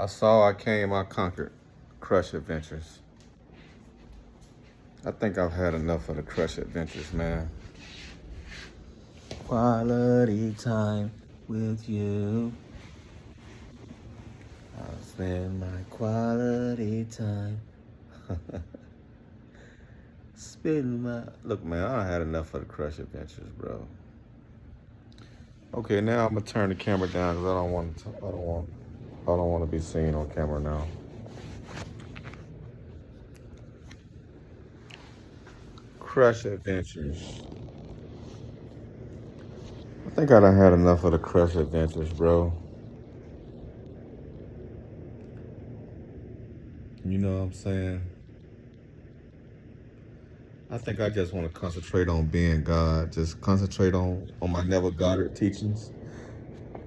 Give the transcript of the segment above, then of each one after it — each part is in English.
I saw, I came, I conquered. Crush Adventures. I think I've had enough of the Crush Adventures, man. Quality time with you. I'll spend my quality time. Spend my look, man. I had enough of the Crush Adventures, bro. Okay, now I'm gonna turn the camera down because I don't want to. I don't want to be seen on camera now. Crush Adventures. I think I done had enough of the Crush Adventures, bro. You know what I'm saying? I think I just want to concentrate on being God. Just concentrate on my Neville Goddard teachings.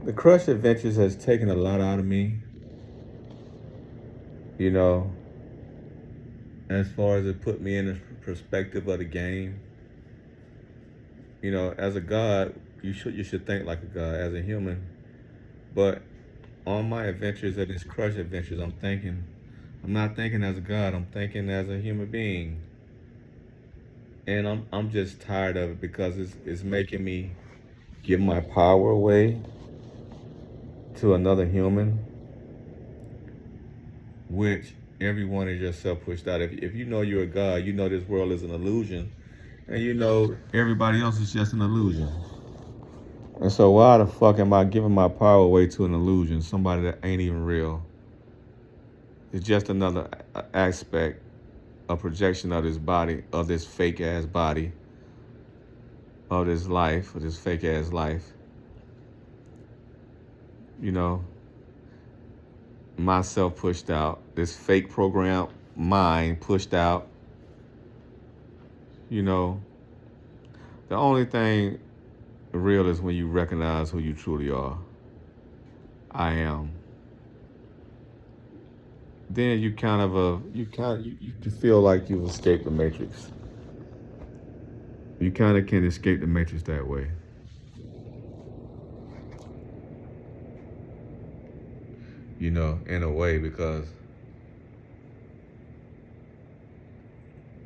The Crush Adventures has taken a lot out of me. You know, as far as it put me in the perspective of the game. You know, as a God, you should think like a God. As a human, but on my adventures, at these Crush Adventures, I'm not thinking as a God. I'm thinking as a human being, and I'm just tired of it because it's making me give my power away to another human, which everyone is yourself pushed out. If you know you're a God, you know this world is an illusion, and you know everybody else is just an illusion. And so why the fuck am I giving my power away to an illusion, somebody that ain't even real? It's just another aspect, a projection of this body, of this fake ass body, of this life, of this fake ass life. You know, myself pushed out, this fake program mind pushed out. You know, the only thing real is when you recognize who you truly are. I am. Then you kind of you can feel like you've escaped the matrix. You kind of can escape the matrix that way. You know, in a way, because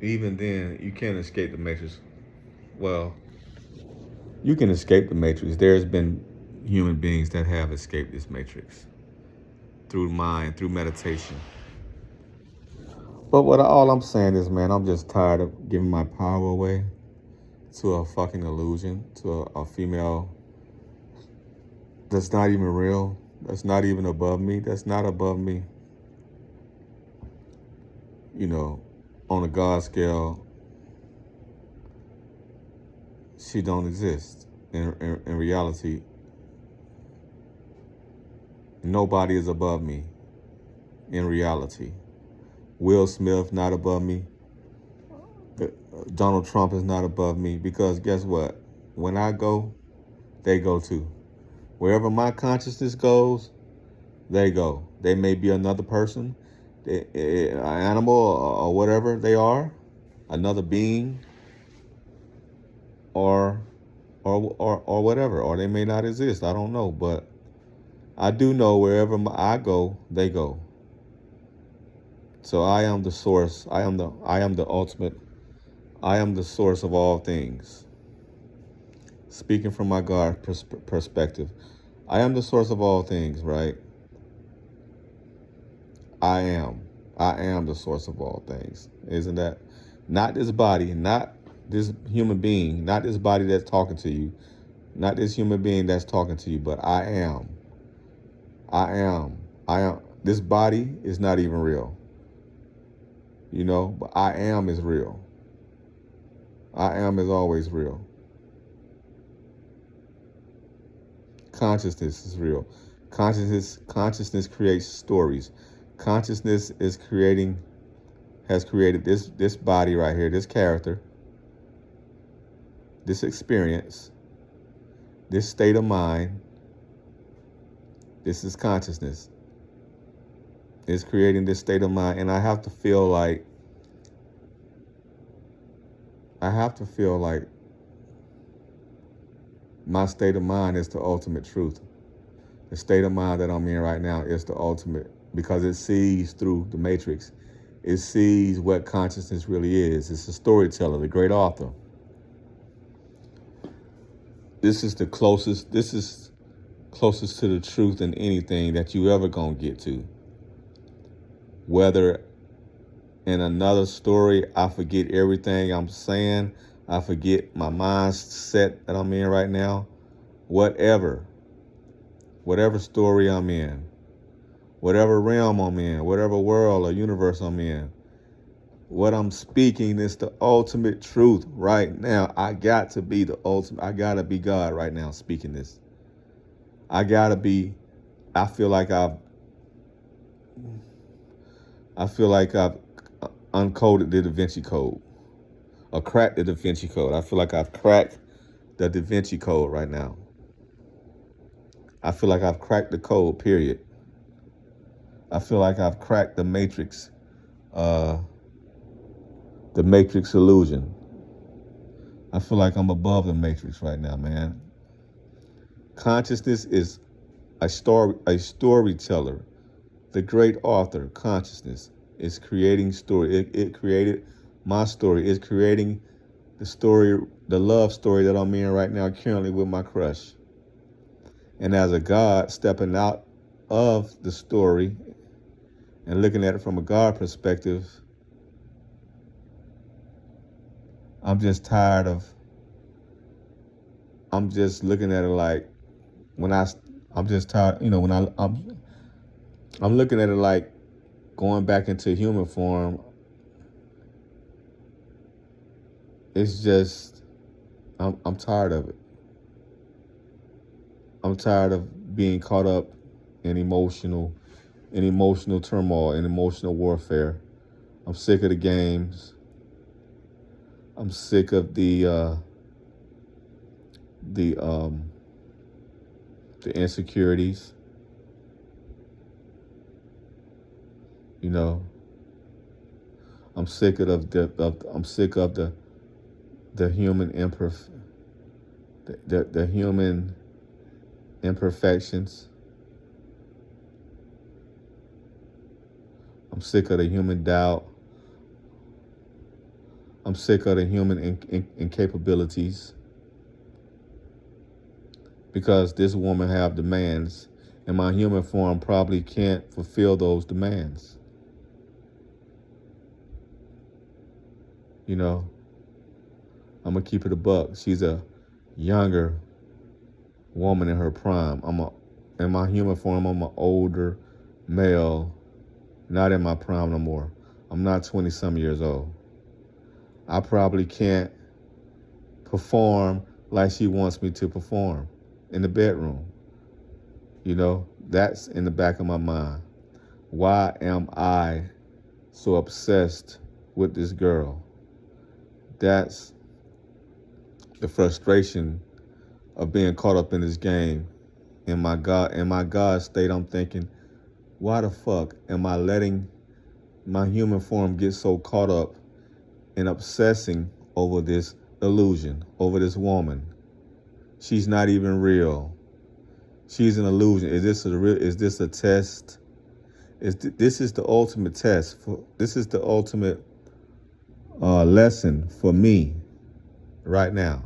even then you can't escape the matrix. Well, you can escape the matrix. There's been human beings that have escaped this matrix through mind, through meditation. But what all I'm saying is, man, I'm just tired of giving my power away to a fucking illusion, to a female that's not even real, that's not even above me, that's not above me. You know, on a God scale, she don't exist. In reality, nobody is above me. In reality, Will Smith not above me. Donald Trump is not above me, because guess what? When I go, they go too. Wherever my consciousness goes, they go. They may be another person, an animal, or whatever they are, another being, or or whatever, or they may not exist. I don't know, but I do know wherever I go, they go. So I am the source. I am the ultimate. I am the source of all things. Speaking from my God perspective, I am the source of all things, right? I am. I am the source of all things. Isn't that? Not this body, not this human being, not this body that's talking to you, not this human being that's talking to you, but I am. I am. I am. This body is not even real. You know, but I am is real. I am is always real. Consciousness is real. Consciousness creates stories. Consciousness has created this body right here, this character, this experience, this state of mind. This is consciousness. It's creating this state of mind, and I have to feel like my state of mind is the ultimate truth. The state of mind that I'm in right now is the ultimate because it sees through the matrix. It sees what consciousness really is. It's a storyteller, the great author. This is closest to the truth than anything that you ever gonna get to. Whether in another story, I forget everything I'm saying, I forget my mindset that I'm in right now, whatever story I'm in, whatever realm I'm in, whatever world or universe I'm in, what I'm speaking is the ultimate truth right now. I got to be the ultimate. I got to be God right now speaking this. I got to be, I feel like I've uncoded the Da Vinci Code or cracked the Da Vinci Code. I feel like I've cracked the Da Vinci Code right now. I feel like I've cracked the code, period. I feel like I've cracked the matrix illusion. I feel like I'm above the matrix right now, man. Consciousness is a storyteller. The great author, consciousness, is creating story. It created my story. It's creating the story, the love story that I'm in right now currently with my crush. And as a God stepping out of the story and looking at it from a God perspective, I'm just tired of, I'm just looking at it like I'm just tired, when I'm looking at it like going back into human form. It's just, I'm tired of it. I'm tired of being caught up in emotional turmoil, in emotional warfare. I'm sick of the games. I'm sick of the insecurities. I'm sick of the human the human imperfections. I'm sick of the human doubt. I'm sick of the human incapabilities. Because this woman have demands, and my human form probably can't fulfill those demands. I'm gonna keep it a buck. She's a younger woman in her prime. In my human form, I'm an older male, not in my prime no more. I'm not 20-some years old. I probably can't perform like she wants me to perform in the bedroom. That's in the back of my mind. Why am I so obsessed with this girl? That's the frustration of being caught up in this game. In my God state, I'm thinking, why the fuck am I letting my human form get so caught up in obsessing over this illusion, over this woman? She's not even real. She's an illusion. Is this a test? This is the ultimate test. This is the ultimate lesson for me right now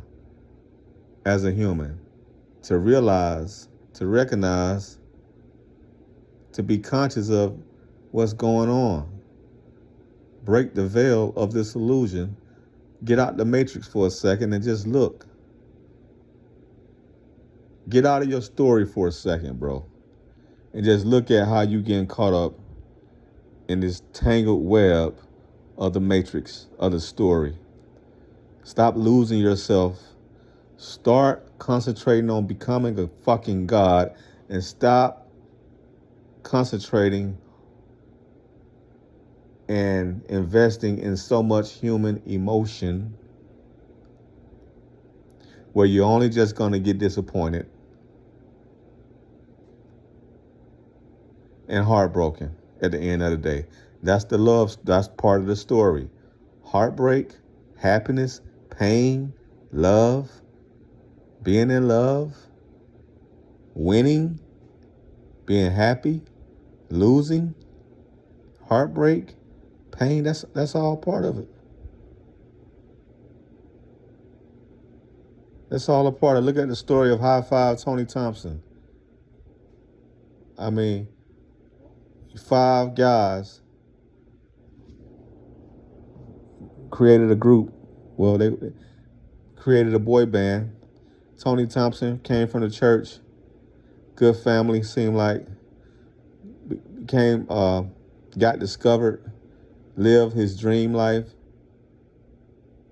as a human, to realize, to recognize, to be conscious of what's going on. Break the veil of this illusion. Get out the matrix for a second and just look. Get out of your story for a second, bro. And just look at how you getting caught up in this tangled web of the matrix, of the story. Stop losing yourself. Start concentrating on becoming a fucking God, and stop concentrating and investing in so much human emotion where you're only just going to get disappointed and heartbroken at the end of the day. That's part of the story. Heartbreak, happiness, pain, love, being in love, winning, being happy, losing, heartbreak, pain. That's all part of it. That's all a part of it. Look at the story of High Five Tony Thompson. I mean, 5 guys created a group. Well, they created a boy band. Tony Thompson came from the church. Good family, seemed like. Got discovered, lived his dream life,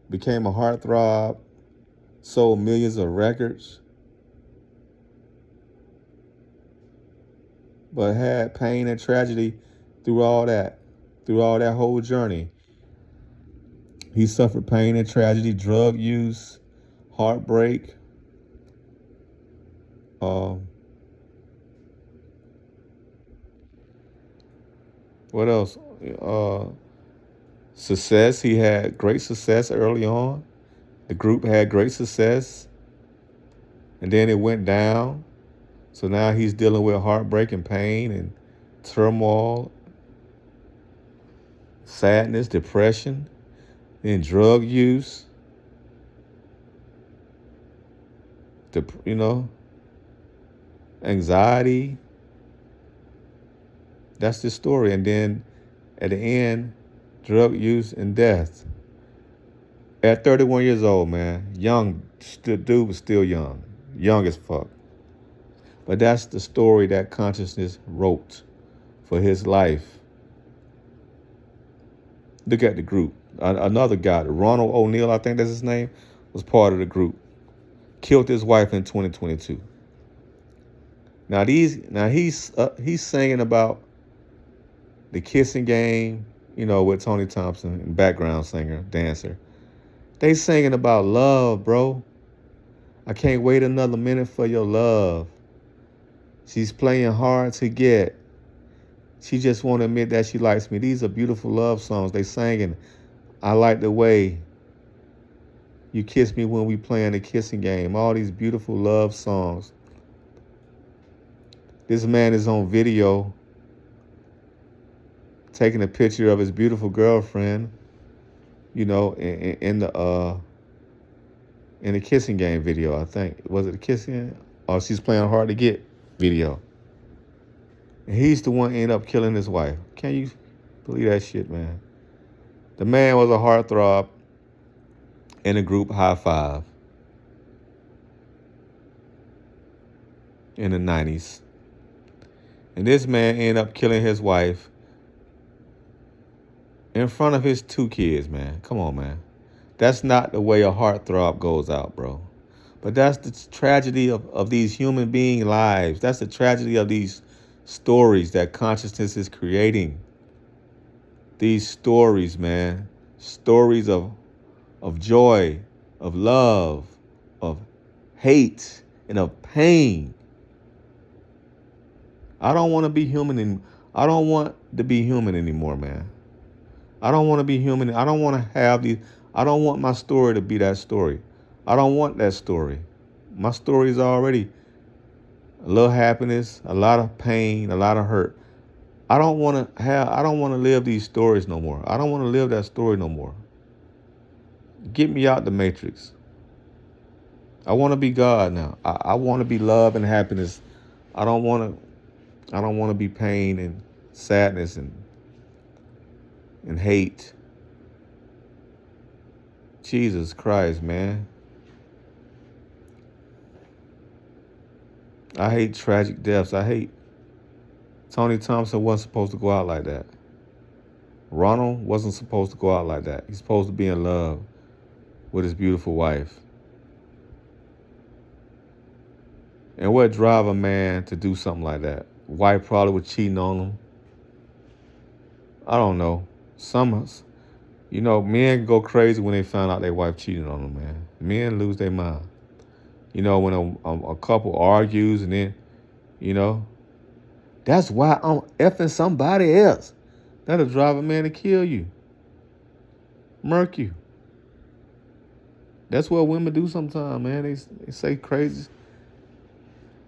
became a heartthrob, sold millions of records, but had pain and tragedy through all that whole journey. He suffered pain and tragedy, drug use, heartbreak, what else? Success. He had great success early on. The group had great success, and then it went down. So now he's dealing with heartbreak and pain and turmoil, sadness, depression, then drug use. You know, anxiety. That's the story. And then at the end, drug use and death. At 31 years old, man, young, the dude was still young as fuck. But that's the story that consciousness wrote for his life. Look at the group. Another guy, Ronald O'Neal, I think that's his name, was part of the group. Killed his wife in 2022. Now he's singing about the kissing game, you know, with Tony Thompson, background singer, dancer. They singing about love, bro. I can't wait another minute for your love. She's playing hard to get. She just won't admit that she likes me. These are beautiful love songs. They singing. I like the way you kiss me when we playing the kissing game. All these beautiful love songs. This man is on video taking a picture of his beautiful girlfriend, you know, in the kissing game video, I think. Was it the kissing? Or she's playing hard to get video. And he's the one end up killing his wife. Can you believe that shit, man? The man was a heartthrob in the group High Five in the 90s. And this man ended up killing his wife in front of his 2 kids, man. Come on, man. That's not the way a heartthrob goes out, bro. But that's the tragedy of these human being lives. That's the tragedy of these stories that consciousness is creating. These stories, man. Stories of joy, of love, of hate, and of pain. I don't want to be human I don't want to be human anymore, man. I don't want to be human. I don't want to have these. I don't want my story to be that story. I don't want that story. My story is already a little happiness, a lot of pain, a lot of hurt. I don't want to live these stories no more. I don't want to live that story no more. Get me out the matrix. I want to be God now. I want to be love and happiness. I don't want to be pain and sadness and hate. Jesus Christ, man. I hate tragic deaths. I hate Tony Thompson wasn't supposed to go out like that. Ronald wasn't supposed to go out like that. He's supposed to be in love with his beautiful wife. And what drive a man to do something like that? Wife probably was cheating on him. I don't know. Men go crazy when they find out their wife cheated on them, man. Men lose their mind. You know, when a couple argues and then, you know, that's why I'm effing somebody else. That'll drive a man to kill you. Murk you. That's what women do sometimes, man. They say crazy.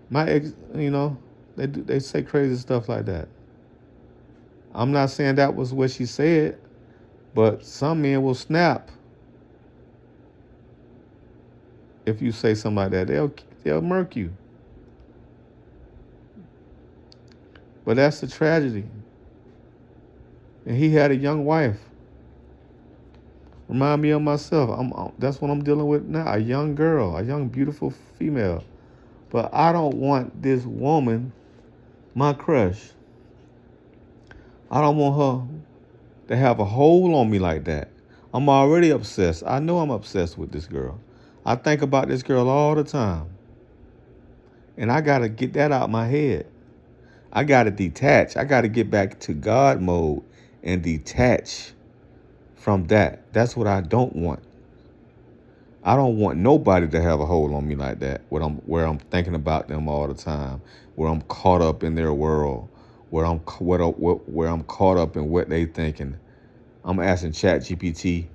My ex, you know, they say crazy stuff like that. I'm not saying that was what she said, but some men will snap if you say something like that. They'll murk you. But that's the tragedy. And he had a young wife. Remind me of myself. That's what I'm dealing with now. A young girl, a young beautiful female. But I don't want this woman, my crush. I don't want her to have a hold on me like that. I'm already obsessed. I know I'm obsessed with this girl. I think about this girl all the time. And I got to get that out of my head. I got to detach. I got to get back to God mode and detach from that. That's what I don't want. I don't want nobody to have a hold on me like that, where I'm thinking about them all the time, where I'm caught up in their world, where I'm caught up in what they thinking. I'm asking ChatGPT,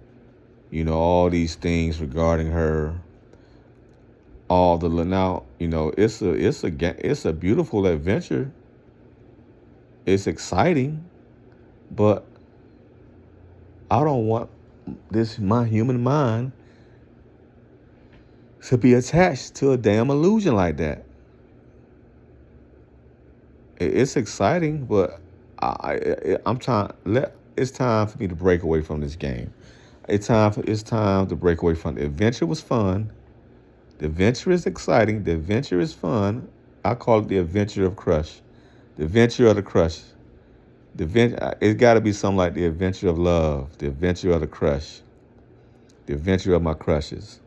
all these things regarding her. It's a beautiful adventure. It's exciting, but I don't want my human mind to be attached to a damn illusion like that. It's exciting, but I'm trying. It's time for me to break away from this game. It's time to break away from it. The adventure was fun. The adventure is exciting. The adventure is fun. I call it the adventure of crush. The adventure of the crush. It's got to be something like the adventure of love. The adventure of the crush. The adventure of my crushes.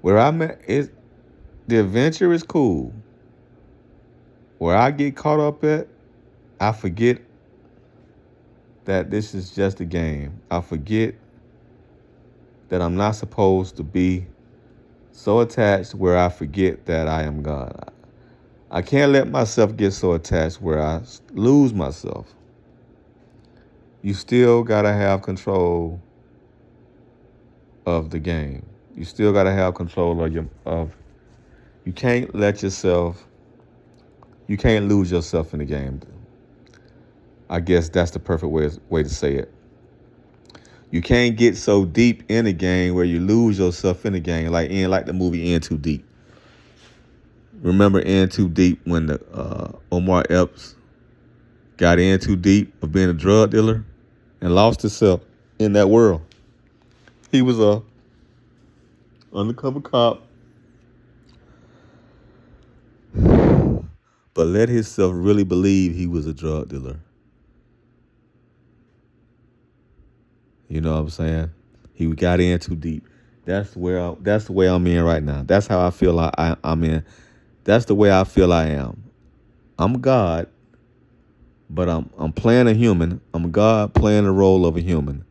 Where I'm at is the adventure is cool. Where I get caught up at, I forget that this is just a game. I forget that I'm not supposed to be so attached where I forget that I am God. I can't let myself get so attached where I lose myself. You still gotta have control of the game. You still gotta have control you can't you can't lose yourself in the game. I guess that's the perfect way to say it. You can't get so deep in the game where you lose yourself in the game, like the movie In Too Deep. Remember In Too Deep when the Omar Epps got in too deep of being a drug dealer and lost himself in that world. He was a undercover cop, but let himself really believe he was a drug dealer. You know what I'm saying? He got in too deep. That's the way I'm in right now. That's how I feel I'm in. That's the way I feel I am. I'm God, but I'm playing a human. I'm God playing the role of a human,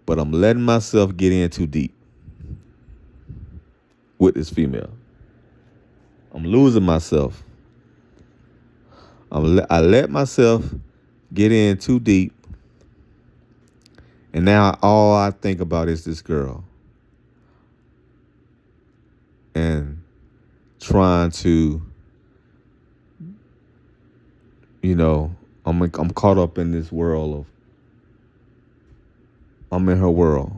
but I'm letting myself get in too deep with this female. I'm losing myself. I let myself get in too deep, and now all I think about is this girl and trying to, I'm caught up in this world I'm in her world.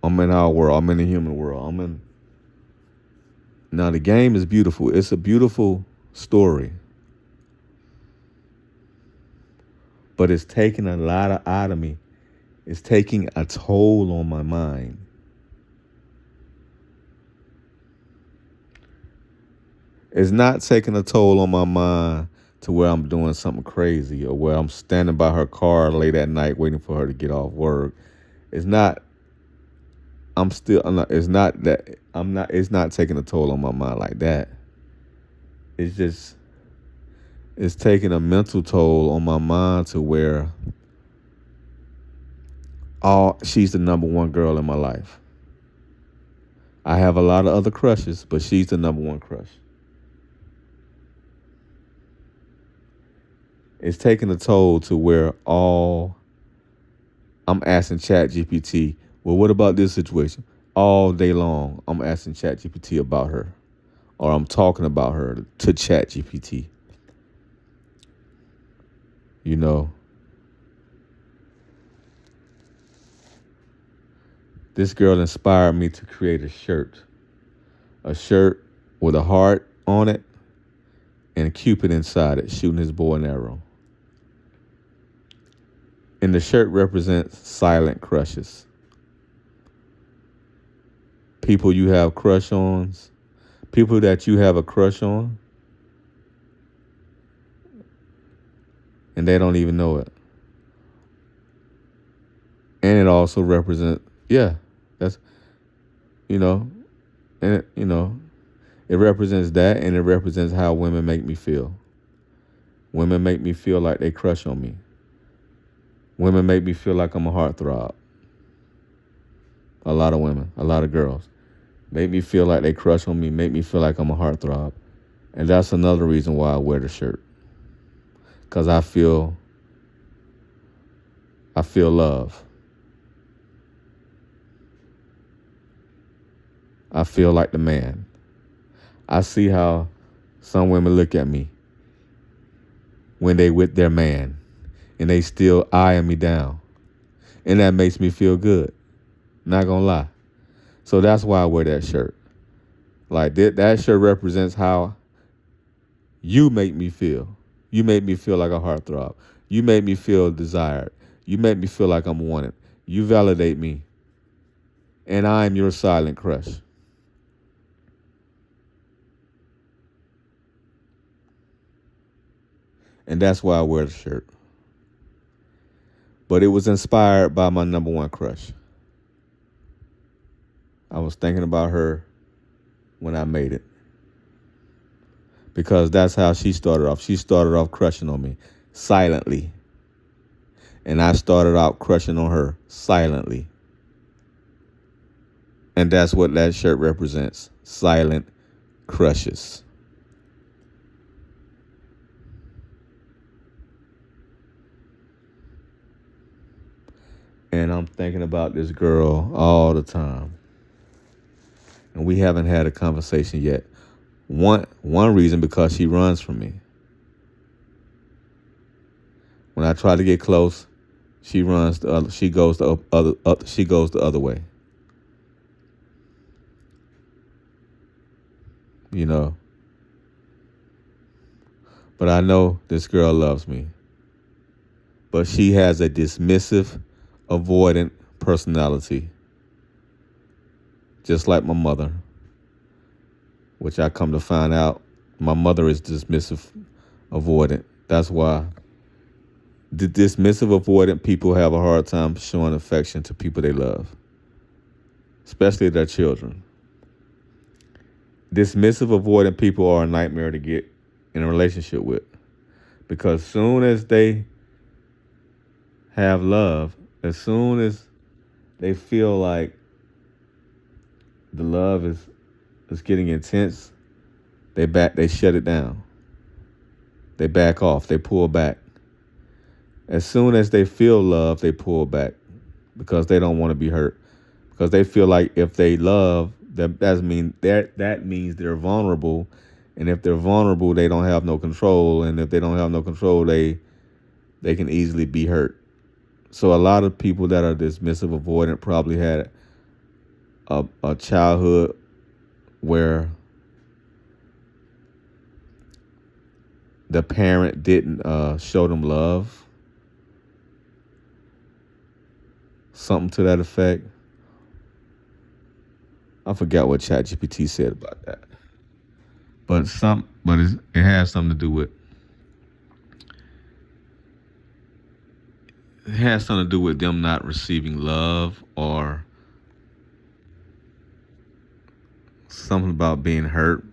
I'm in our world. I'm in the human world. Now the game is beautiful. It's a beautiful story. But it's taking a lot out of me. It's taking a toll on my mind. It's not taking a toll on my mind to where I'm doing something crazy or where I'm standing by her car late at night waiting for her to get off work. It's not it's not taking a toll on my mind like that. It's taking a mental toll on my mind to where she's the number one girl in my life. I have a lot of other crushes, but she's the number one crush. It's taking a toll to where I'm asking ChatGPT, well, what about this situation? All day long, I'm asking ChatGPT about her, or I'm talking about her to ChatGPT. You know, this girl inspired me to create a shirt with a heart on it and Cupid inside it, shooting his bow and arrow. And the shirt represents silent crushes. People you have crush on, people that you have a crush on, and they don't even know it. And it also represents, yeah, that's, you know, and it represents that, and it represents how women make me feel. Women make me feel like they crush on me. Women make me feel like I'm a heartthrob. A lot of women, a lot of girls, make me feel like they crush on me, make me feel like I'm a heartthrob. And that's another reason why I wear the shirt. Because I feel love. I feel like the man. I see how some women look at me when they with their man and they still eyeing me down. And that makes me feel good. Not gonna lie. So that's why I wear that shirt. Like that shirt represents how you make me feel. You make me feel like a heartthrob. You make me feel desired. You make me feel like I'm wanted. You validate me. And I'm your silent crush. And that's why I wear the shirt. But it was inspired by my number one crush. I was thinking about her when I made it. Because that's how she started off. She started off crushing on me silently. And I started out crushing on her silently. And that's what that shirt represents. Silent crushes. And I'm thinking about this girl all the time. And we haven't had a conversation yet. One reason, because she runs from me. When I try to get close, she runs the other. She goes the other way. You know. But I know this girl loves me. But she has a dismissive, avoidant personality. Just like my mother. Which I come to find out, my mother is dismissive, avoidant. That's why the dismissive, avoidant people have a hard time showing affection to people they love. Especially their children. Dismissive, avoidant people are a nightmare to get in a relationship with. Because soon as they have love, as soon as they feel like the love is getting intense, they shut it down. They back off, they pull back. As soon as they feel love, they pull back because they don't want to be hurt. Because they feel like if they love, that means they're vulnerable. And if they're vulnerable, they don't have no control. And if they don't have no control, they can easily be hurt. So a lot of people that are dismissive, avoidant probably had a childhood where the parent didn't show them love. Something to that effect. I forgot what ChatGPT said about that. But it has something to do with them not receiving love, or something about being hurt.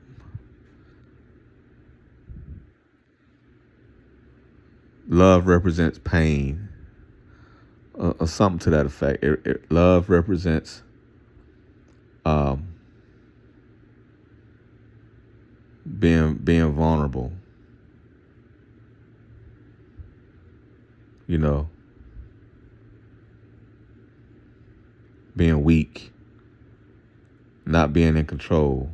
Love represents pain, or something to that effect. Love represents being vulnerable. You know, being weak, not being in control.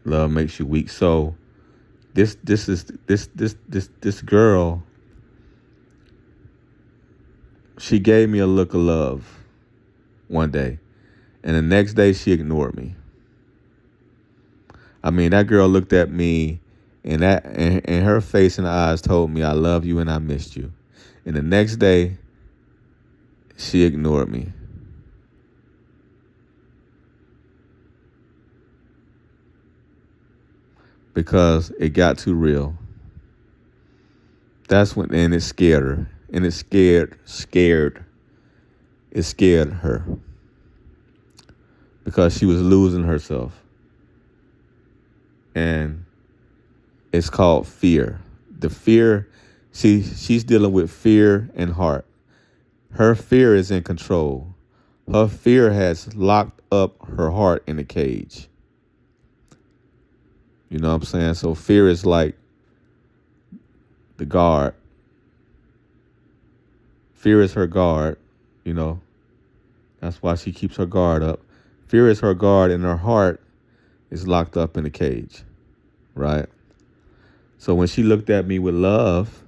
Love makes you weak. So this girl She gave me a look of love one day, and the next day she ignored me. I mean, that girl looked at me, and her face and eyes told me, "I love you and I missed you." And the next day, she ignored me. Because it got too real. That's when, and it scared her. And it scared her. Because she was losing herself. And it's called fear. The fear, she's dealing with fear and heart. Her fear is in control. Her fear has locked up her heart in a cage. You know what I'm saying? So fear is like the guard. Fear is her guard, you know. That's why she keeps her guard up. Fear is her guard, and her heart is locked up in a cage, right? So when she looked at me with love,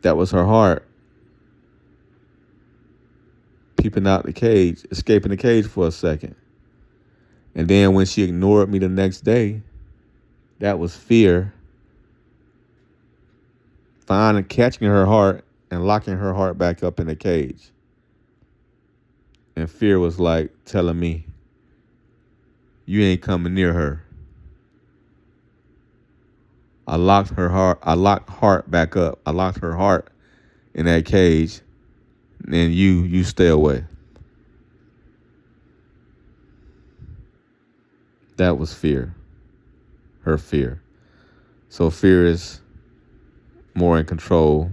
that was her heart peeping out the cage, escaping the cage for a second. And then when she ignored me the next day, that was fear finding, catching her heart and locking her heart back up in the cage. And fear was like telling me, you ain't coming near her. I locked heart back up. I locked her heart in that cage. And you stay away. That was fear. Her fear. So fear is more in control.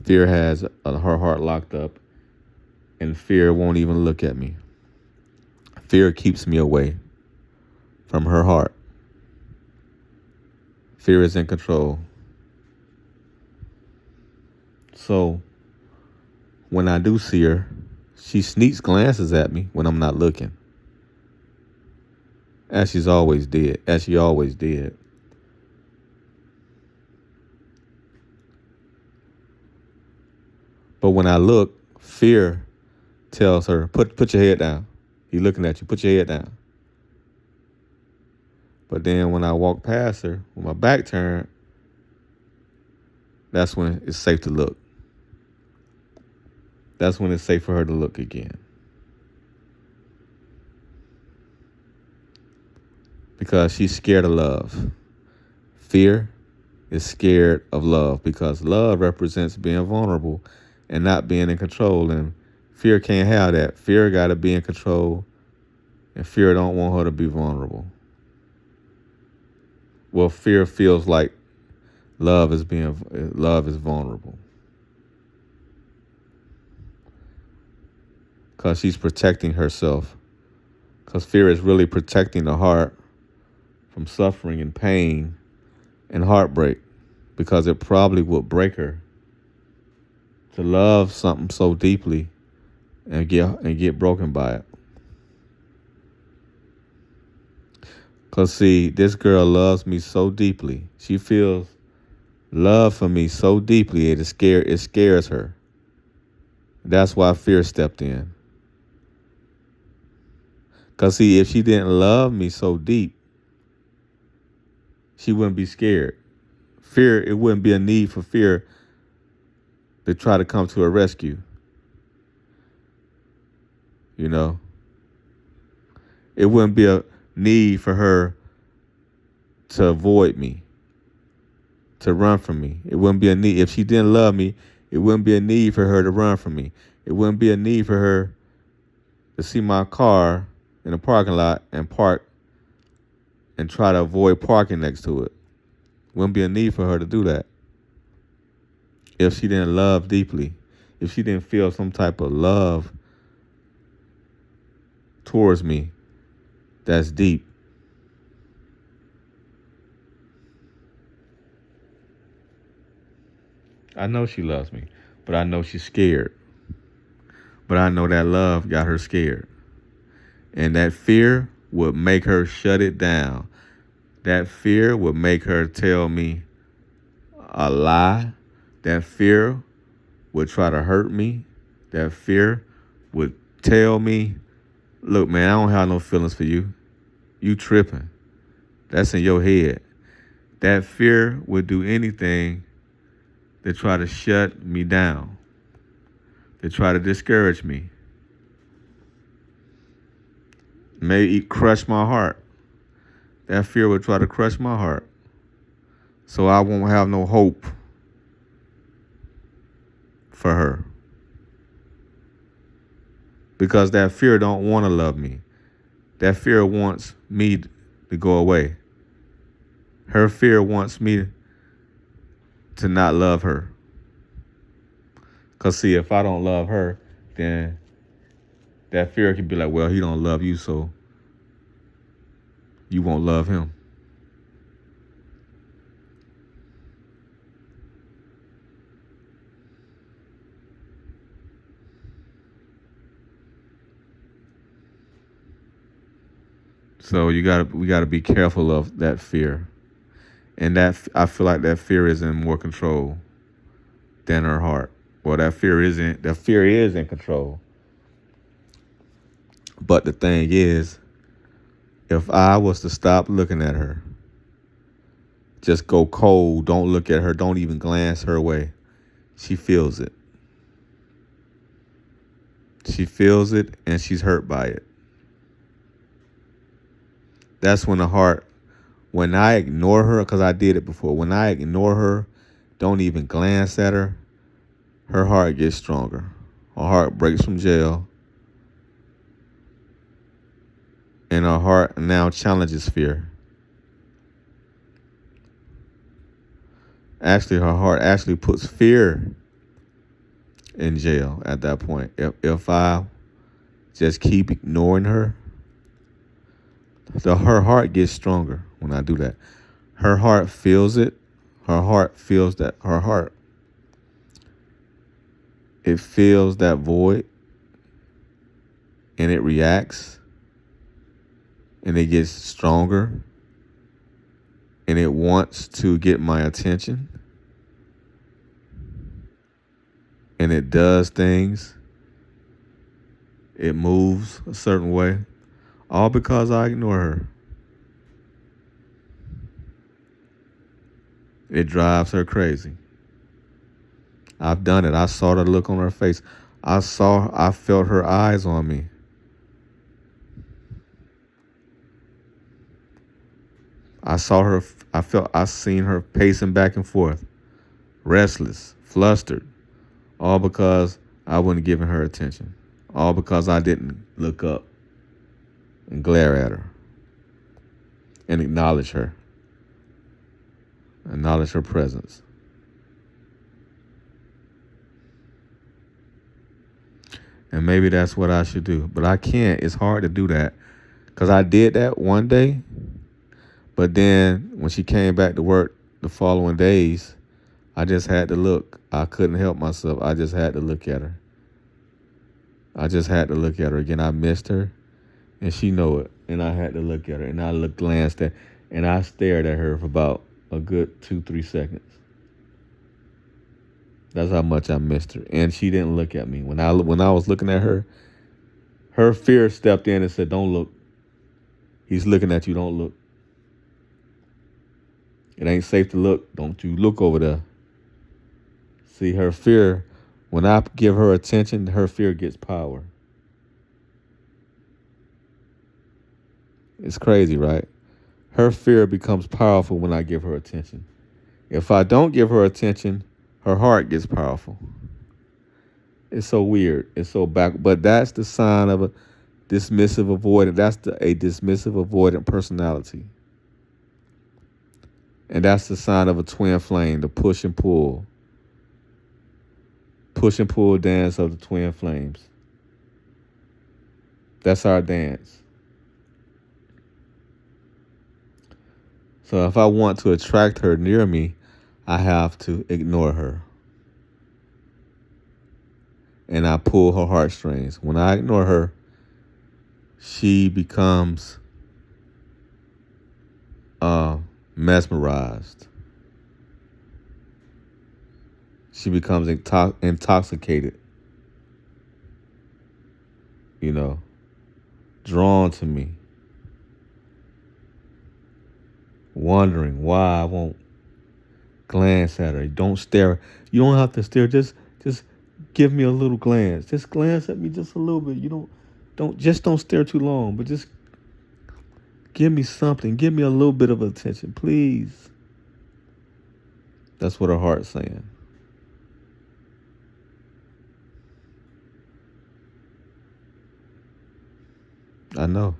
Fear has her heart locked up. And fear won't even look at me. Fear keeps me away from her heart. Fear is in control. So when I do see her, she sneaks glances at me when I'm not looking. As she always did. But when I look, fear tells her, put your head down. He's looking at you, put your head down. But then when I walk past her with my back turned, that's when it's safe to look. That's when it's safe for her to look again. Because she's scared of love. Fear is scared of love because love represents being vulnerable and not being in control. And fear can't have that. Fear got to be in control, and fear don't want her to be vulnerable. Well, fear feels like love is vulnerable. Because she's protecting herself. Because fear is really protecting the heart from suffering and pain and heartbreak. Because it probably would break her to love something so deeply and get broken by it. Because, see, this girl loves me so deeply. She feels love for me so deeply, it scares her. That's why fear stepped in. Because, see, if she didn't love me so deep, she wouldn't be scared. It wouldn't be a need for fear to try to come to her rescue. You know? It wouldn't be a need for her to avoid me, to run from me. It wouldn't be a need. If she didn't love me, it wouldn't be a need for her to run from me. It wouldn't be a need for her to see my car in a parking lot and park and try to avoid parking next to it. Wouldn't be a need for her to do that. If she didn't love deeply, if she didn't feel some type of love towards me that's deep. I know she loves me, but I know she's scared. But I know that love got her scared. And that fear would make her shut it down. That fear would make her tell me a lie. That fear would try to hurt me. That fear would tell me, look, man, I don't have no feelings for you. You tripping. That's in your head. That fear would do anything to try to shut me down, to try to discourage me, maybe crush my heart. That fear would try to crush my heart, so I won't have no hope for her. Because that fear don't want to love me. That fear wants me to go away. Her fear wants me to not love her. Because see, if I don't love her, then that fear can be like, well, he don't love you, so you won't love him. So we gotta be careful of that fear. And that I feel like that fear is in more control than her heart. Well, that fear is in control. But the thing is, if I was to stop looking at her, just go cold, don't look at her, don't even glance her way, she feels it. She feels it and she's hurt by it. That's when the heart, when I ignore her, because I did it before, when I ignore her, don't even glance at her, her heart gets stronger. Her heart breaks from jail. And her heart now challenges fear. Actually, her heart actually puts fear in jail at that point. If I just keep ignoring her, her heart gets stronger when I do that. Her heart feels it. Her heart feels that. Her heart, it feels that void, and it reacts, and it gets stronger, and it wants to get my attention, and it does things. It moves a certain way, all because I ignore her. It drives her crazy. I've done it. I saw the look on her face. I felt her eyes on me. I seen her pacing back and forth, restless, flustered, all because I wasn't giving her attention, all because I didn't look up and glare at her and acknowledge her presence. And maybe that's what I should do, but I can't. It's hard to do that because I did that one day. But then when she came back to work the following days, I just had to look. I couldn't help myself. I just had to look at her. Again. I missed her, and she know it. And I had to look at her, and I glanced at, and I stared at her for about a good 2-3 seconds. That's how much I missed her, and she didn't look at me. When I was looking at her, her fear stepped in and said, "Don't look. He's looking at you. Don't look. It ain't safe to look. Don't you look over there." See, her fear, when I give her attention, her fear gets power. It's crazy, right? Her fear becomes powerful when I give her attention. If I don't give her attention, her heart gets powerful. It's so weird. It's so back. But that's the sign of a dismissive avoidant. That's a dismissive avoidant personality. And that's the sign of a twin flame, the push and pull. Push and pull dance of the twin flames. That's our dance. So if I want to attract her near me, I have to ignore her. And I pull her heartstrings. When I ignore her, she becomes mesmerized. she becomes intoxicated, you know, drawn to me, wondering why I won't glance at her. Don't stare. You don't have to stare. Just give me a little glance. Just glance at me just a little bit. You don't stare too long, but just give me something. Give me a little bit of attention, please. That's what her heart's saying. I know.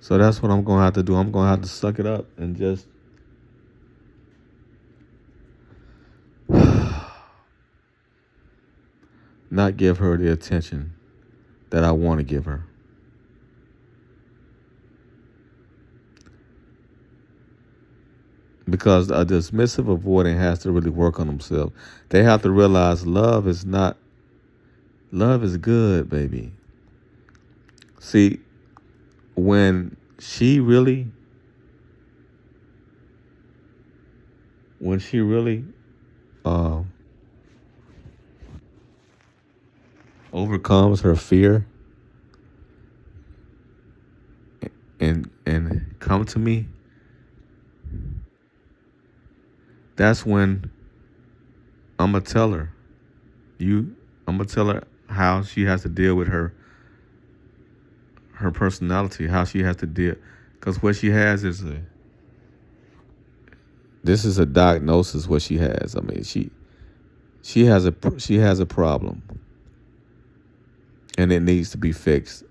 So that's what I'm going to have to do. I'm going to have to suck it up and just not give her the attention that I want to give her. Because a dismissive avoidant has to really work on themselves. They have to realize love is good, baby. See, when she really uh, overcomes her fear and come to me, that's when I'm gonna tell her how she has to deal with her personality, how she has to deal, because what she has is this is a diagnosis. What she has, I mean, she has a problem, and it needs to be fixed.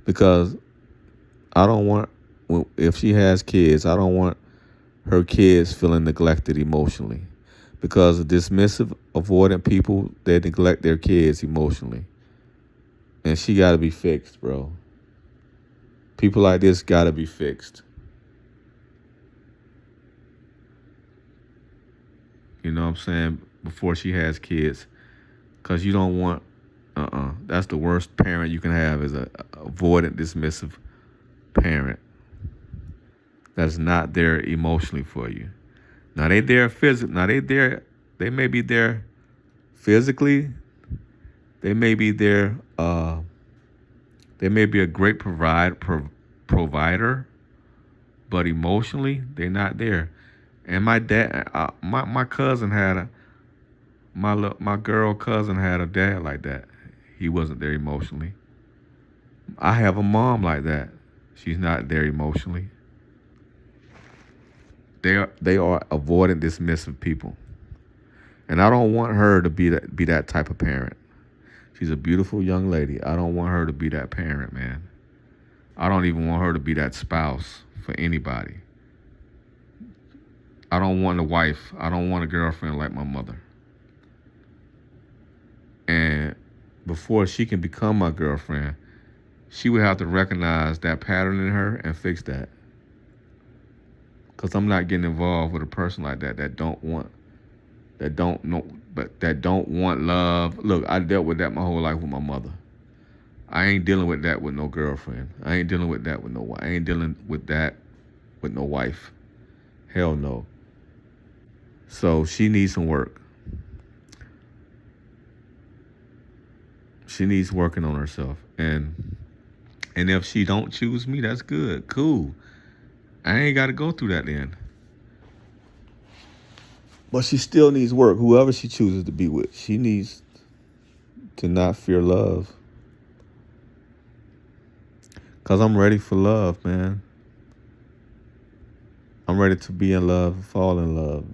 Because I don't want, if she has kids, I don't want her kids feeling neglected emotionally. Because dismissive, avoidant people, they neglect their kids emotionally. And she got to be fixed, bro. People like this got to be fixed. You know what I'm saying? Before she has kids. Because you don't want, that's the worst parent you can have, is a avoidant, dismissive parent that's not there emotionally for you. Now they there physically. Now they may be there physically. They may be there. They may be a great provider, but emotionally they're not there. And my dad, my cousin had my girl cousin had a dad like that. He wasn't there emotionally. I have a mom like that. She's not there emotionally. They are avoidant, dismissive people, and I don't want her to be that type of parent. She's a beautiful young lady. I don't want her to be that parent, man. I don't even want her to be that spouse for anybody. I don't want a wife. I don't want a girlfriend like my mother. And before she can become my girlfriend, she would have to recognize that pattern in her and fix that. Because I'm not getting involved with a person like that don't want love. Look, I dealt with that my whole life with my mother. I ain't dealing with that with no girlfriend. I ain't dealing with that with no wife. I ain't dealing with that with no wife. Hell no. So she needs some work. She needs working on herself. And if she don't choose me, that's good. Cool. I ain't got to go through that then. But she still needs work. Whoever she chooses to be with, she needs to not fear love. Because I'm ready for love, man. I'm ready to be in love, fall in love.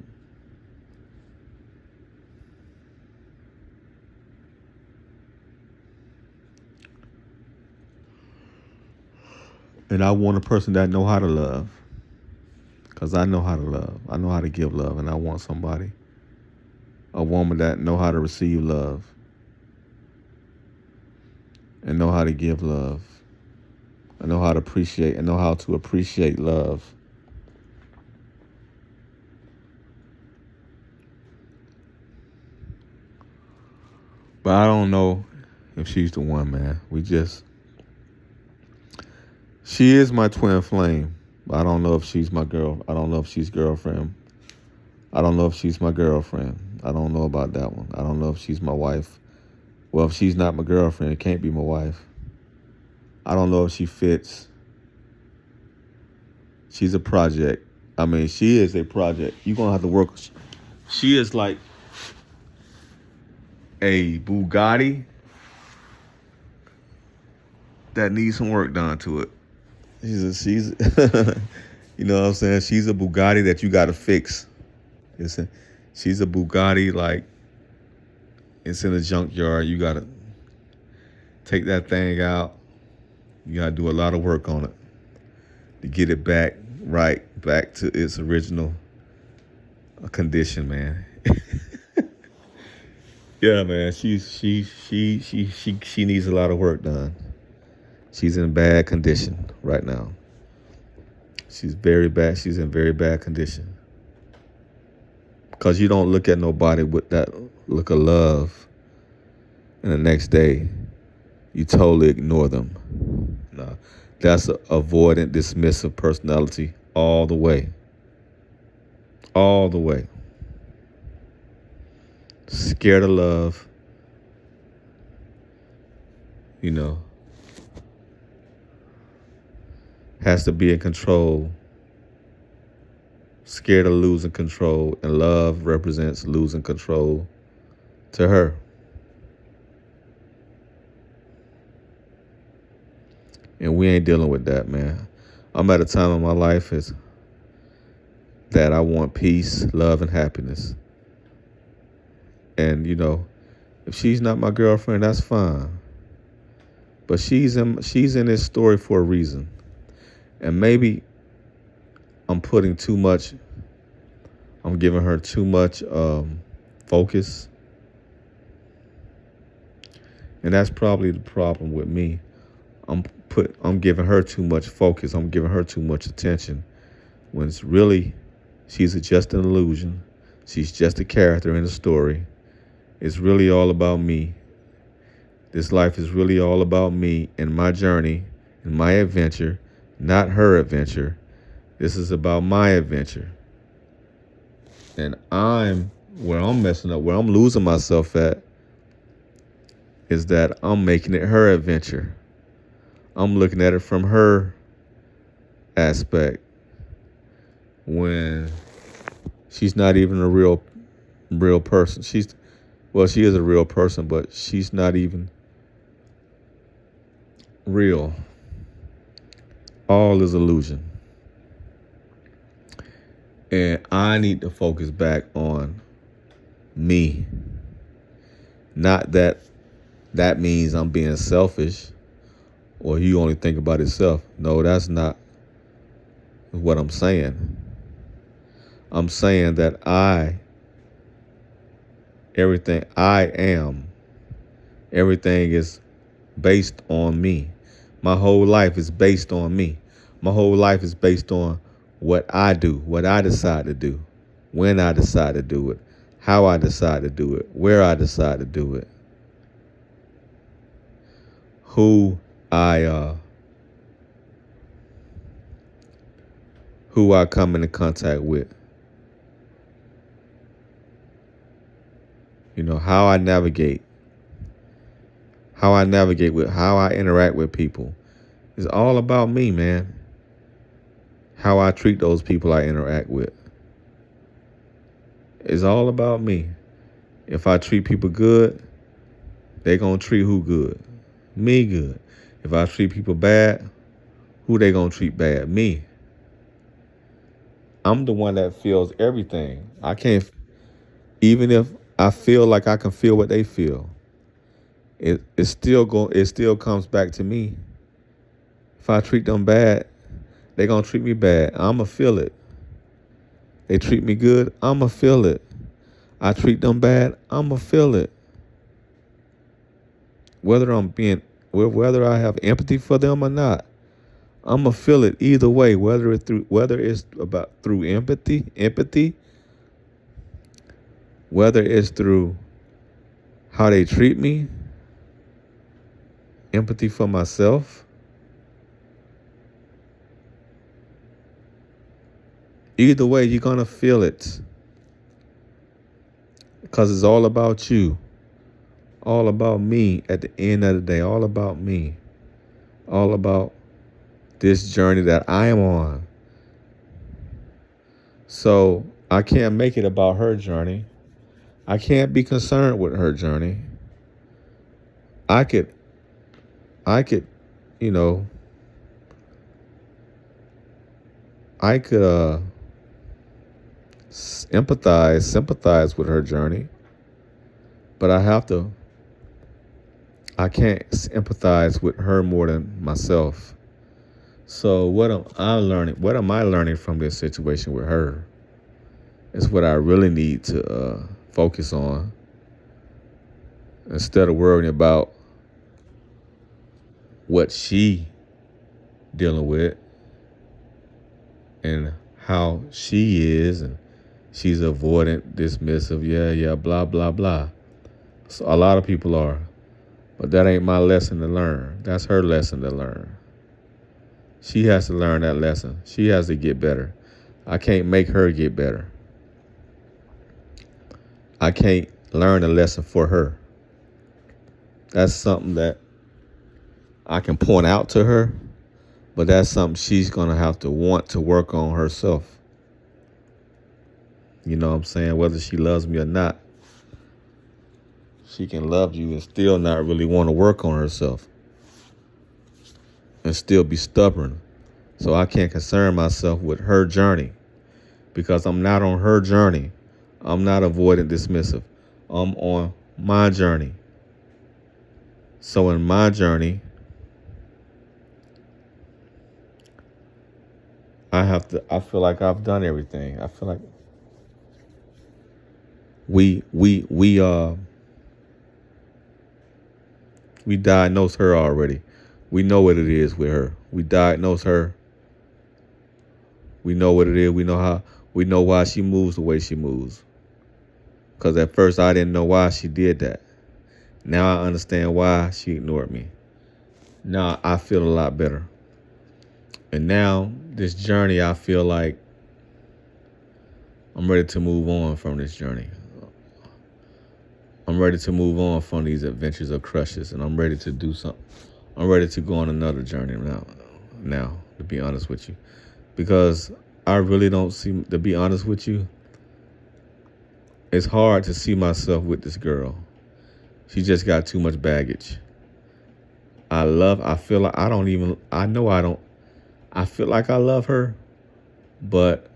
And I want a person that know how to love. Because I know how to love. I know how to give love. And I want somebody, a woman that know how to receive love. And know how to give love. And know how to appreciate. And know how to appreciate love. But I don't know if she's the one, man. She is my twin flame. But I don't know if she's my girl. I don't know if she's girlfriend. I don't know if she's my girlfriend. I don't know about that one. I don't know if she's my wife. Well, if she's not my girlfriend, it can't be my wife. I don't know if she fits. She's a project. I mean, she is a project. You're going to have to work. She is like a Bugatti that needs some work done to it. She's you know what I'm saying? She's a Bugatti that you got to fix. She's a Bugatti like it's in a junkyard. You got to take that thing out. You got to do a lot of work on it to get it back to its original condition, man. Yeah, man. She needs a lot of work done. She's in bad condition right now. She's very bad. She's in very bad condition. Because you don't look at nobody with that look of love, and the next day you totally ignore them. No, that's an avoidant, dismissive personality all the way. All the way. Scared of love. You know. Has to be in control. Scared of losing control. And love represents losing control to her. And we ain't dealing with that, man. I'm at a time in my life is that I want peace, love, and happiness. And, you know, if she's not my girlfriend, that's fine. But she's in this story for a reason. And maybe I'm putting too much, I'm giving her too much focus. And that's probably the problem with me. I'm giving her too much focus. I'm giving her too much attention when it's really, she's just an illusion. She's just a character in a story. It's really all about me. This life is really all about me and my journey and my adventure, not her adventure. This is about my adventure. And where I'm messing up, where I'm losing myself at, is that I'm making it her adventure. I'm looking at it from her aspect when she's not even a real person. She is a real person, but she's not even real. All is illusion. And I need to focus back on me. Not that means I'm being selfish or you only think about yourself. No, that's not what I'm saying. I'm saying that everything I am, everything is based on me. My whole life is based on me. My whole life is based on what I do, what I decide to do, when I decide to do it, how I decide to do it, where I decide to do it, who I come into contact with. You know, how I navigate with, how I interact with people. It's all about me, man. How I treat those people I interact with. It's all about me. If I treat people good, they gonna treat who good? Me good. If I treat people bad, who they gonna treat bad? Me. I'm the one that feels everything. I can't, even if I feel like I can feel what they feel, it still comes back to me. If I treat them bad, they gonna treat me bad. I'ma feel it. They treat me good, I'ma feel it. I treat them bad, I'ma feel it. Whether I have empathy for them or not, I'ma feel it either way. Whether it's through empathy, whether it's through how they treat me, empathy for myself. Either way, you're gonna feel it. Because it's all about you. All about me at the end of the day. All about me. All about this journey that I am on. So I can't make it about her journey. I can't be concerned with her journey. I could, you know, I could sympathize with her journey, but I can't empathize with her more than myself. So what am I learning? What am I learning from this situation with her? Is what I really need to focus on instead of worrying about what she dealing with and how she is, and she's avoidant, dismissive, yeah, blah, blah, blah. So a lot of people are. But that ain't my lesson to learn. That's her lesson to learn. She has to learn that lesson. She has to get better. I can't make her get better. I can't learn a lesson for her. That's something that I can point out to her, but that's something she's going to have to want to work on herself. You know what I'm saying? Whether she loves me or not, she can love you and still not really want to work on herself and still be stubborn. So I can't concern myself with her journey because I'm not on her journey. I'm not avoidant dismissive. I'm on my journey. So in my journey, I feel like I've done everything. I feel like we diagnosed her already. We know what it is with her. We diagnose her. We know what it is. We know why she moves the way she moves. Because at first I didn't know why she did that. Now I understand why she ignored me. Now I feel a lot better. And now this journey, I feel like I'm ready to move on from this journey. I'm ready to move on from these adventures of crushes, and I'm ready to do something. I'm ready to go on another journey now, to be honest with you. Because I really don't see, to be honest with you, it's hard to see myself with this girl. She just got too much baggage. I feel like I feel like I love her, but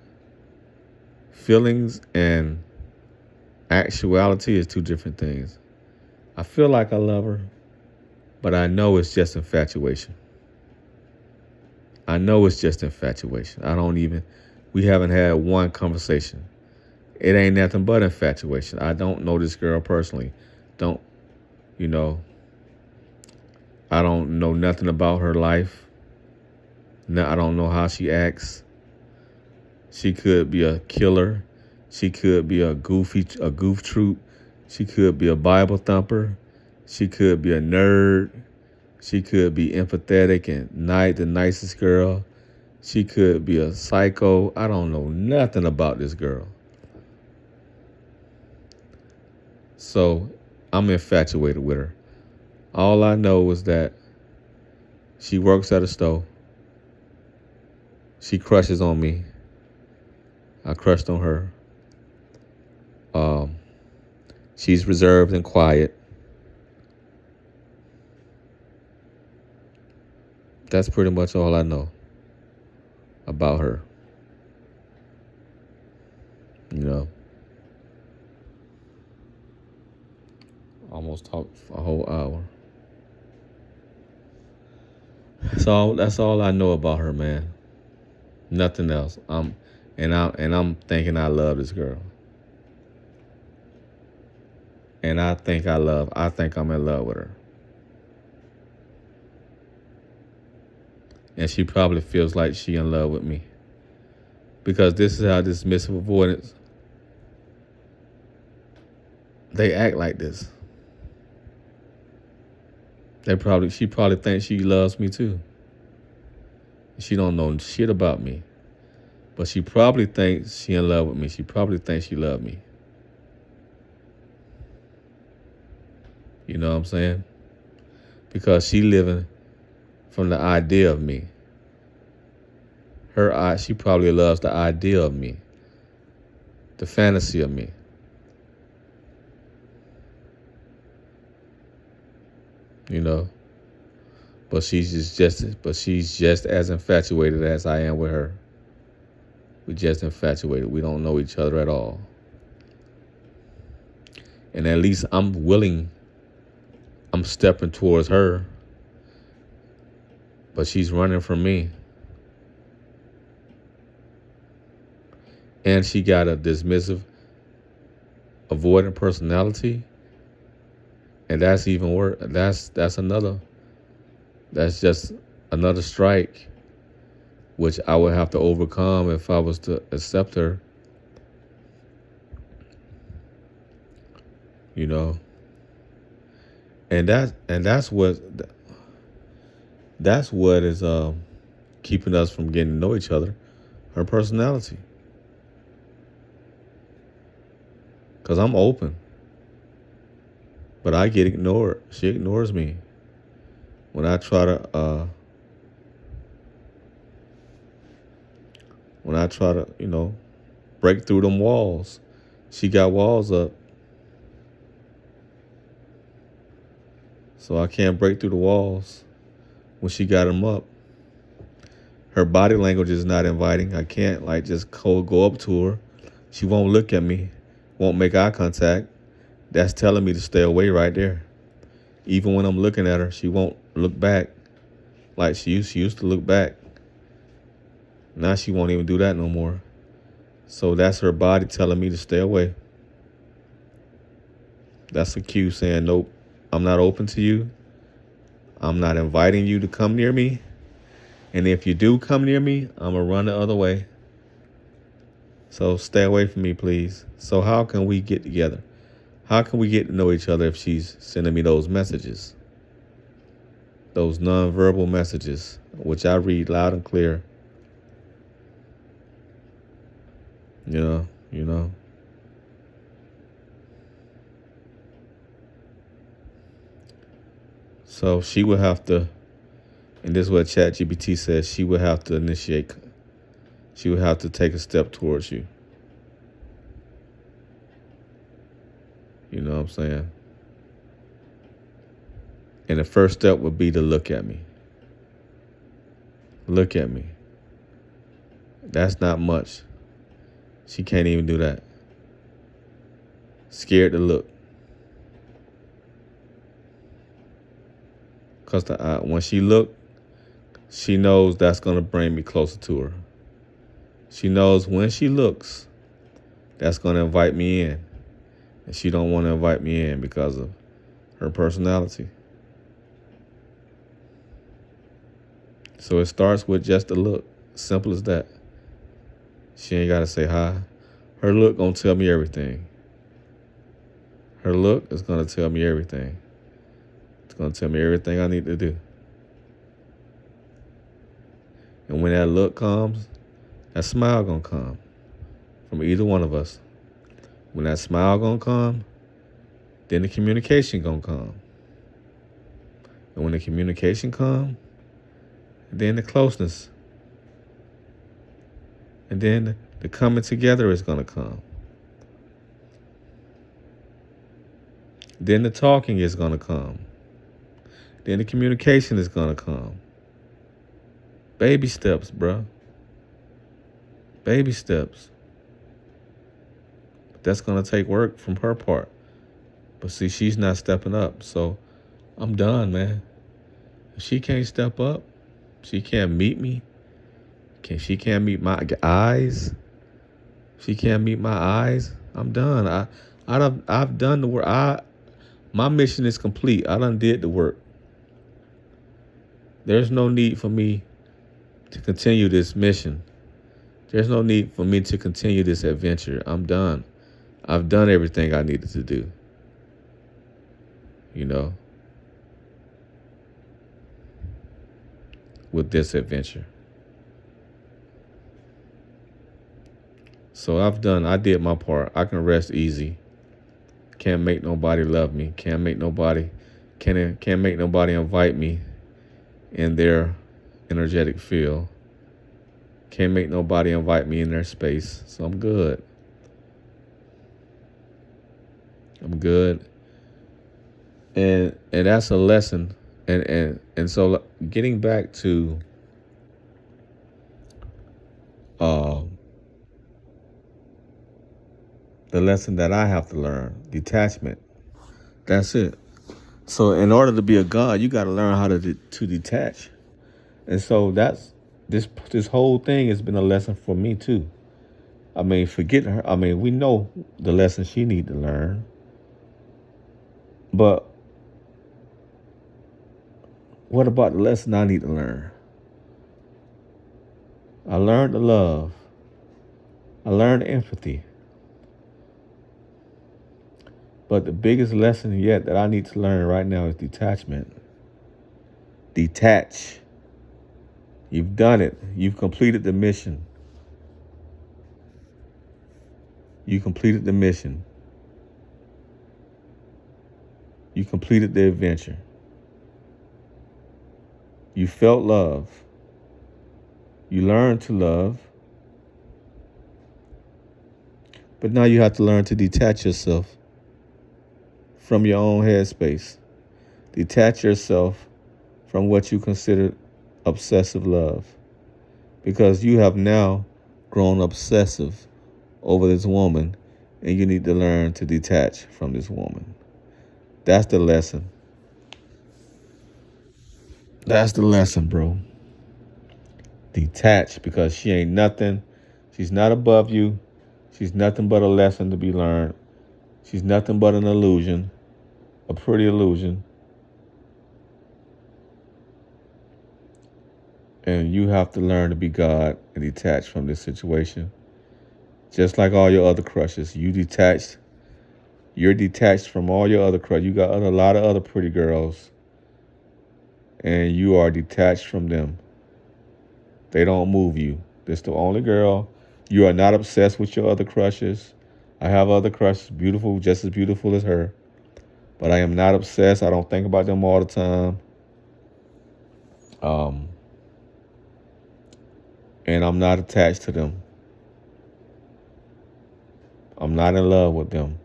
feelings and actuality is two different things. I feel like I love her, but I know it's just infatuation. I know it's just infatuation. We haven't had one conversation. It ain't nothing but infatuation. I don't know this girl personally. I don't know nothing about her life. No, I don't know how she acts. She could be a killer. She could be a goof troop. She could be a Bible thumper. She could be a nerd. She could be empathetic and the nicest girl. She could be a psycho. I don't know nothing about this girl. So I'm infatuated with her. All I know is that she works at a store. She crushes on me. I crushed on her. She's reserved and quiet. That's pretty much all I know about her. Almost talked for a whole hour. That's all I know about her, man. Nothing else. I'm thinking I love this girl. And I think I'm in love with her. And she probably feels like she in love with me. Because this is how dismissive avoidance, they act like this. She probably thinks she loves me too. She don't know shit about me. But she probably thinks she in love with me. She probably thinks she loves me. You know what I'm saying? Because she living from the idea of me. She probably loves the idea of me, the fantasy of me. You know, but she's just as infatuated as I am with her. We just infatuated. We don't know each other at all. And at least I'm stepping towards her, but she's running from me. And she got a dismissive, avoidant personality. And that's even worse. That's just another strike, which I would have to overcome if I was to accept her. You know. And that's what is keeping us from getting to know each other. Her personality. Because I'm open. But I get ignored. She ignores me. When I try to, break through them walls, she got walls up. So I can't break through the walls when she got them up. Her body language is not inviting. I can't just go up to her. She won't look at me, won't make eye contact. That's telling me to stay away right there. Even when I'm looking at her, she won't look back like she used to look back. Now she won't even do that no more. So that's her body telling me to stay away. That's a cue saying, nope, I'm not open to you. I'm not inviting you to come near me. And if you do come near me, I'm going to run the other way. So stay away from me, please. So how can we get together? How can we get to know each other if she's sending me those messages? Those nonverbal messages, which I read loud and clear. You know. So she would have to, and this is what ChatGPT says, she would have to initiate. She would have to take a step towards you. You know what I'm saying? And the first step would be to look at me. Look at me. That's not much. She can't even do that. Scared to look. Because when she look, she knows that's going to bring me closer to her. She knows when she looks, that's going to invite me in. And she don't want to invite me in because of her personality. So it starts with just a look. Simple as that. She ain't got to say hi. Her look going to tell me everything. Her look is going to tell me everything. It's going to tell me everything I need to do. And when that look comes, that smile going to come from either one of us. When that smile going to come, then the communication going to come. And when the communication come, then the closeness. And then the coming together is going to come. Then the talking is going to come. Then the communication is going to come. Baby steps, bro. Baby steps. But that's going to take work from her part. But see, she's not stepping up. So I'm done, man. If she can't step up, she can't meet me. She can't meet my eyes. She can't meet my eyes. I'm done. I've done the work. My mission is complete. I done did the work. There's no need for me to continue this mission. There's no need for me to continue this adventure. I'm done. I've done everything I needed to do. You know, with this adventure. So I did my part. I can rest easy. Can't make nobody love me. Can't make nobody invite me in their energetic field. Can't make nobody invite me in their space. So I'm good. I'm good. And that's a lesson. And so getting back to uh, the lesson that I have to learn, detachment. That's it. So in order to be a God, you got to learn how to detach. And so that's this whole thing has been a lesson for me too. I mean, forget her. I mean, we know the lesson she need to learn, but what about the lesson I need to learn? I learned to love. I learned empathy. But the biggest lesson yet that I need to learn right now is detachment. Detach. You've done it. You've completed the mission. You completed the mission. You completed the adventure. You felt love. You learned to love. But now you have to learn to detach yourself from your own headspace. Detach yourself from what you consider obsessive love. Because you have now grown obsessive over this woman, and you need to learn to detach from this woman. That's the lesson. That's the lesson, bro. Detach, because she ain't nothing. She's not above you. She's nothing but a lesson to be learned. She's nothing but an illusion, a pretty illusion. And you have to learn to be God and detach from this situation. Just like all your other crushes. You're detached from all your other crushes. You got a lot of other pretty girls, and you are detached from them. They don't move you. This the only girl. You are not obsessed with your other crushes. I have other crushes, beautiful, just as beautiful as her. But I am not obsessed. I don't think about them all the time. Um, and I'm not attached to them. I'm not in love with them.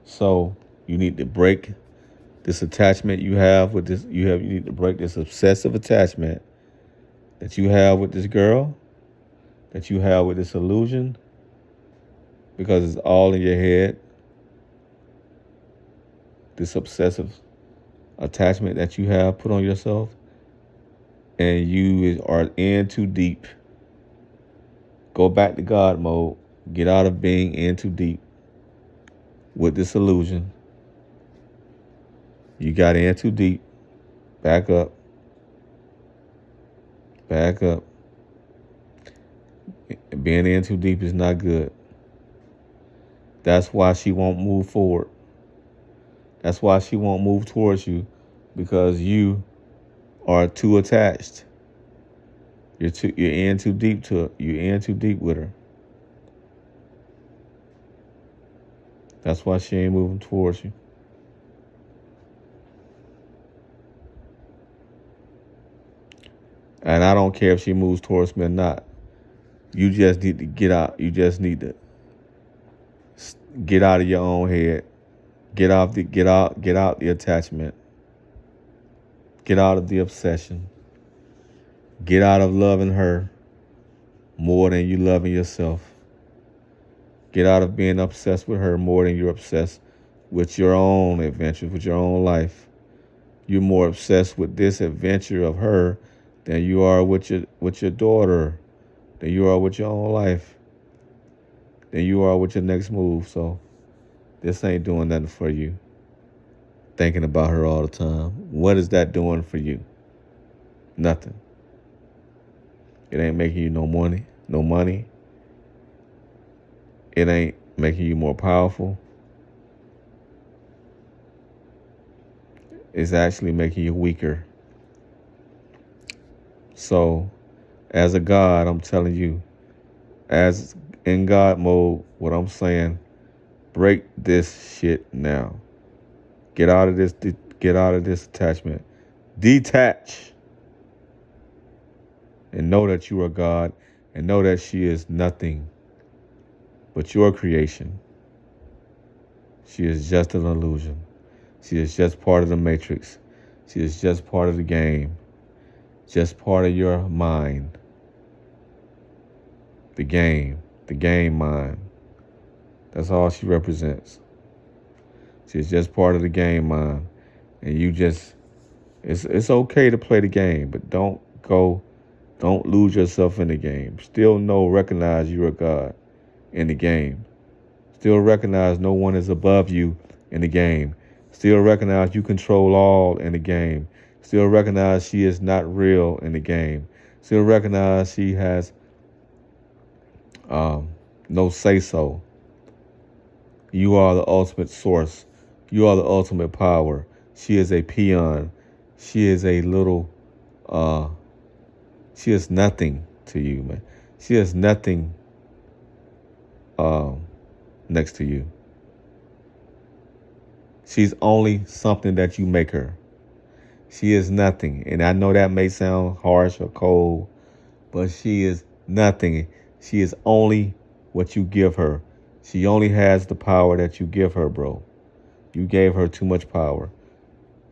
So you need to break this attachment you have with this. You need to break this obsessive attachment that you have with this girl, that you have with this illusion, because it's all in your head. This obsessive attachment that you have put on yourself, and you are in too deep. Go back to God mode. Get out of being in too deep with this illusion. You got in too deep. Back up. Back up. Being in too deep is not good. That's why she won't move forward. That's why she won't move towards you, because you are too attached. You're in too deep to it. You're in too deep with her. That's why she ain't moving towards you. And I don't care if she moves towards me or not. You just need to get out. You just need to get out of your own head. Get out the attachment. Get out of the obsession. Get out of loving her more than you loving yourself. Get out of being obsessed with her more than you're obsessed with your own adventures, with your own life. You're more obsessed with this adventure of her than you are with your daughter, than you are with your own life, than you are with your next move. So this ain't doing nothing for you. Thinking about her all the time. What is that doing for you? Nothing. It ain't making you no money. No money. It ain't making you more powerful. It's actually making you weaker. So, as a God, I'm telling you, as in God mode, what I'm saying, Break this shit now. Get out of this. Get out of this attachment. Detach. And know that you are God. And know that she is nothing but your creation. She is just an illusion. She is just part of the matrix. She is just part of the game. Just part of your mind. The game mind. That's all she represents. She's just part of the game mind. And you just, it's okay to play the game, but don't lose yourself in the game. Still recognize you're a God in the game. Still recognize no one is above you in the game. Still recognize you control all in the game. Still recognize she is not real in the game. Still recognize she has no say-so. You are the ultimate source. You are the ultimate power. She is a peon. She is a little, she is nothing to you, man. She is nothing next to you. She's only something that you make her. She is nothing. And I know that may sound harsh or cold, but she is nothing. She is only what you give her. She only has the power that you give her, bro. You gave her too much power.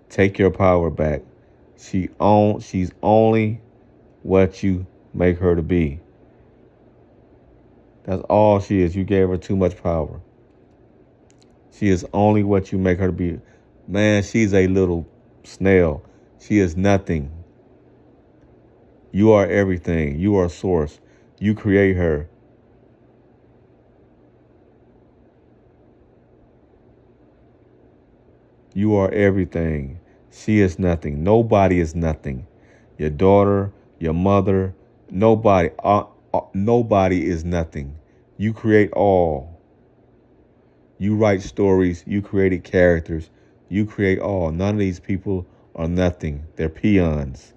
Take your power back. She's only what you make her to be. That's all she is. You gave her too much power. She is only what you make her to be. Man, she's a little snail. She is nothing. You are everything. You are source. You create her. You are everything. She is nothing. Nobody is nothing. Your daughter, your mother, nobody is nothing. You create all. You write stories. You created characters. You create all. None of these people are nothing. They're peons.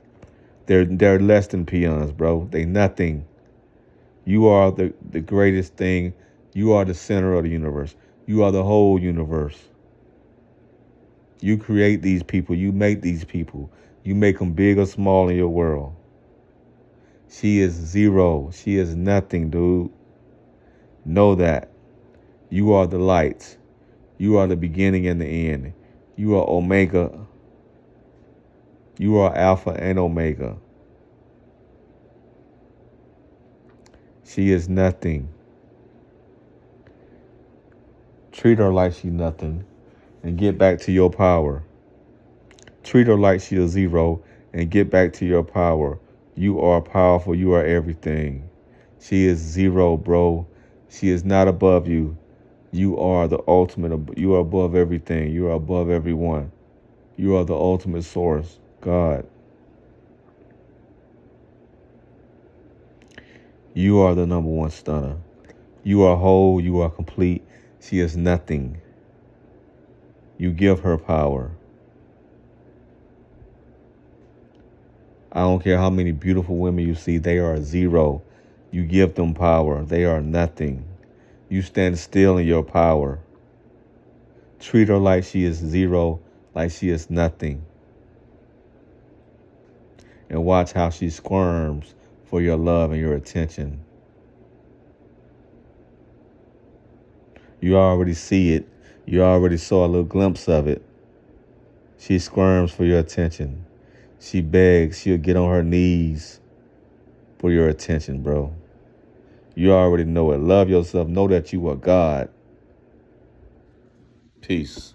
They're less than peons, bro. They nothing. You are the greatest thing. You are the center of the universe. You are the whole universe. You create these people. You make these people. You make them big or small in your world. She is zero. She is nothing, dude. Know that. You are the light. You are the beginning and the end. You are Omega. You are Alpha and Omega. She is nothing. Treat her like she's nothing and get back to your power. Treat her like she is zero and get back to your power. You are powerful. You are everything. She is zero, bro. She is not above you. You are the ultimate. You are above everything. You are above everyone. You are the ultimate source, God. You are the number one stunner. You are whole. You are complete. She is nothing. You give her power. I don't care how many beautiful women you see. They are zero. You give them power. They are nothing. You stand still in your power. Treat her like she is zero, like she is nothing. And watch how she squirms for your love and your attention. You already see it. You already saw a little glimpse of it. She squirms for your attention. She begs. She'll get on her knees for your attention, bro. You already know it. Love yourself. Know that you are God. Peace.